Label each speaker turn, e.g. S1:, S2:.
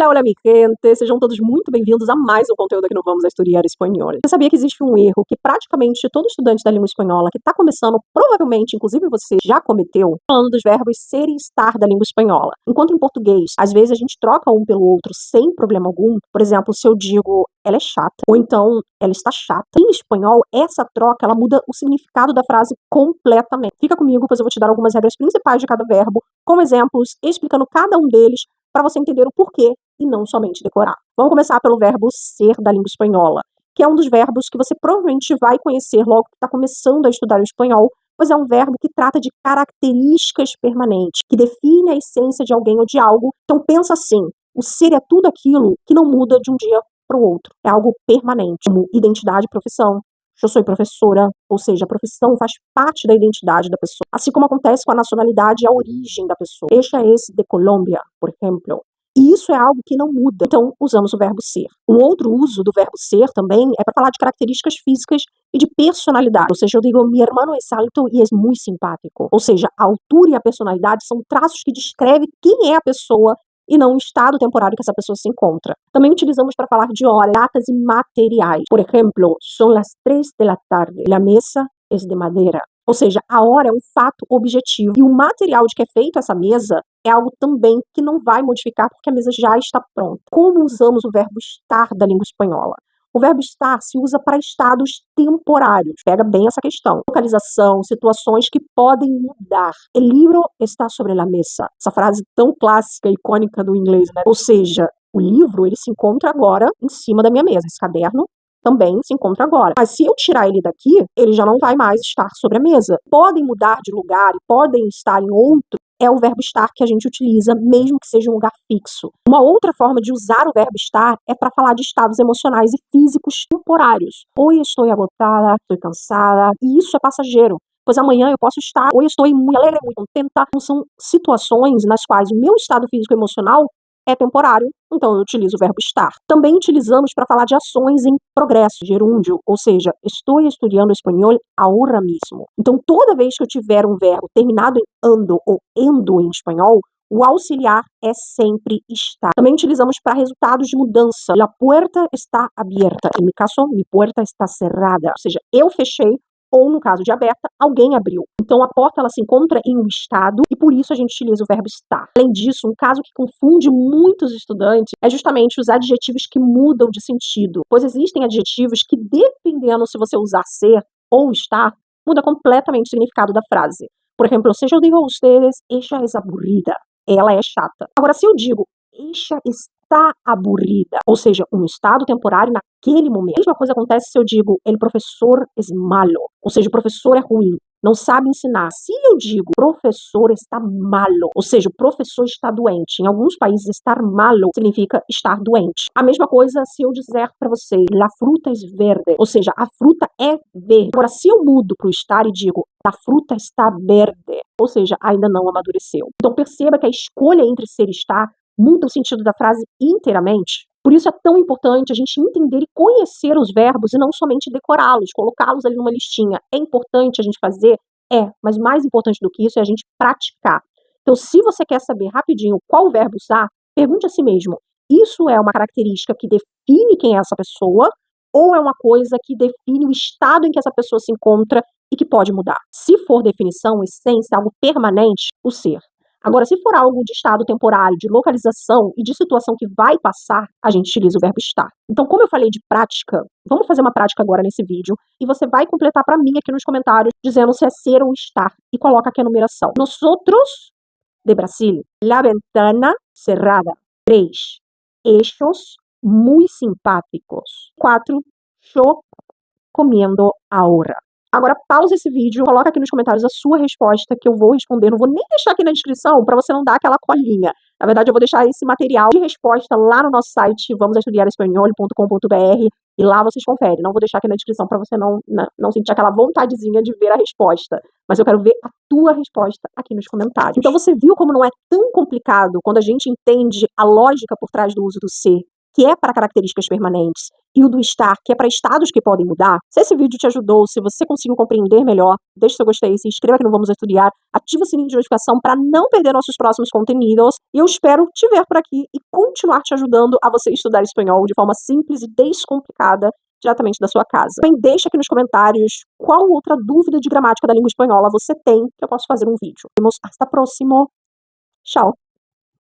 S1: Hola mi gente, sejam todos muito bem-vindos a mais um conteúdo aqui no Vamos a Estudiar Espanhol. Você sabia que existe um erro que praticamente todo estudante da língua espanhola que está começando, provavelmente, inclusive você já cometeu, falando dos verbos ser e estar da língua espanhola. Enquanto em português, às vezes a gente troca um pelo outro sem problema algum. Por exemplo, se eu digo ela é chata, ou então ela está chata. Em espanhol, essa troca, ela muda o significado da frase completamente. Fica comigo, pois eu vou te dar algumas regras principais de cada verbo, com exemplos, explicando cada um deles, para você entender o porquê e não somente decorar. Vamos começar pelo verbo ser da língua espanhola, que é um dos verbos que você provavelmente vai conhecer logo que está começando a estudar o espanhol, pois é um verbo que trata de características permanentes, que define a essência de alguém ou de algo. Então pensa assim, o ser é tudo aquilo que não muda de um dia para o outro. É algo permanente, como identidade e profissão. Eu sou professora, ou seja, a profissão faz parte da identidade da pessoa. Assim como acontece com a nacionalidade e a origem da pessoa. Ella es de Colômbia, por exemplo. E isso é algo que não muda. Então, usamos o verbo ser. Um outro uso do verbo ser também é para falar de características físicas e de personalidade. Ou seja, eu digo, mi hermano es alto y es muy simpático. Ou seja, a altura e a personalidade são traços que descrevem quem é a pessoa e não o estado temporário que essa pessoa se encontra. Também utilizamos para falar de horas, datas e materiais. Por exemplo, são as 3 da tarde, a mesa é de madeira. Ou seja, a hora é um fato objetivo. E o material de que é feita essa mesa é algo também que não vai modificar porque a mesa já está pronta. Como usamos o verbo estar da língua espanhola? O verbo estar se usa para estados temporários. Pega bem essa questão. Localização, situações que podem mudar. El libro está sobre la mesa. Essa frase tão clássica e icônica do inglês, né? Ou seja, o livro, ele se encontra agora em cima da minha mesa. Esse caderno também se encontra agora. Mas se eu tirar ele daqui, ele já não vai mais estar sobre a mesa. Podem mudar de lugar e podem estar em outro. É o verbo estar que a gente utiliza, mesmo que seja um lugar fixo. Uma outra forma de usar o verbo estar é para falar de estados emocionais e físicos temporários. Hoje estou agotada, estou cansada, e isso é passageiro. Pois amanhã eu posso estar, hoje estou muito alegre, muito contenta. Então, são situações nas quais o meu estado físico e emocional é temporário, então eu utilizo o verbo estar. Também utilizamos para falar de ações em progresso, gerúndio, ou seja, estou estudando espanhol ahora mismo. Então, toda vez que eu tiver um verbo terminado em ando ou endo em espanhol, o auxiliar é sempre estar. Também utilizamos para resultados de mudança. La puerta está abierta. Em meu caso, mi puerta está cerrada. Ou seja, eu fechei, ou no caso de aberta, alguém abriu. Então a porta ela se encontra em um estado e por isso a gente utiliza o verbo estar. Além disso, um caso que confunde muitos estudantes é justamente os adjetivos que mudam de sentido, pois existem adjetivos que, dependendo se você usar ser ou estar, muda completamente o significado da frase. Por exemplo, se eu digo a ustedes, ella es aburrida, ela é chata. Agora, se eu digo, ella está aburrida, ou seja, um estado temporário naquele momento. A mesma coisa acontece se eu digo, el professor es malo, ou seja, o professor é ruim, não sabe ensinar. Se eu digo, professor está malo, ou seja, o professor está doente. Em alguns países, estar malo significa estar doente. A mesma coisa se eu disser para você, la fruta es verde, ou seja, a fruta é verde. Agora, se eu mudo para o estar e digo, a fruta está verde, ou seja, ainda não amadureceu. Então, perceba que a escolha entre ser e estar muda o sentido da frase inteiramente. Por isso é tão importante a gente entender e conhecer os verbos e não somente decorá-los, colocá-los ali numa listinha. É importante a gente fazer? É, mas mais importante do que isso é a gente praticar. Então, se você quer saber rapidinho qual verbo usar, pergunte a si mesmo, isso é uma característica que define quem é essa pessoa ou é uma coisa que define o estado em que essa pessoa se encontra e que pode mudar? Se for definição, essência, algo permanente, o ser. Agora, se for algo de estado temporário, de localização e de situação que vai passar, a gente utiliza o verbo estar. Então, como eu falei de prática, vamos fazer uma prática agora nesse vídeo e você vai completar para mim aqui nos comentários dizendo se é ser ou estar e coloca aqui a numeração. Nosotros de Brasil, la ventana cerrada. 3. Ellos muy simpáticos. 4. Yo comiendo ahora. Agora pausa esse vídeo, coloca aqui nos comentários a sua resposta que eu vou responder. Não vou nem deixar aqui na descrição para você não dar aquela colinha. Na verdade, eu vou deixar esse material de resposta lá no nosso site, vamosestudiarespanhol.com.br, e lá vocês conferem. Não vou deixar aqui na descrição para você não sentir aquela vontadezinha de ver a resposta. Mas eu quero ver a tua resposta aqui nos comentários. Então você viu como não é tão complicado quando a gente entende a lógica por trás do uso do ser, que é para características permanentes, e o do estar, que é para estados que podem mudar. Se esse vídeo te ajudou, se você conseguiu compreender melhor, deixe seu gostei, se inscreva aqui no Vamos Estudar, ative o sininho de notificação para não perder nossos próximos conteúdos. E eu espero te ver por aqui e continuar te ajudando a você estudar espanhol de forma simples e descomplicada, diretamente da sua casa. Também deixa aqui nos comentários qual outra dúvida de gramática da língua espanhola você tem, que eu posso fazer um vídeo. Hasta próximo. Tchau.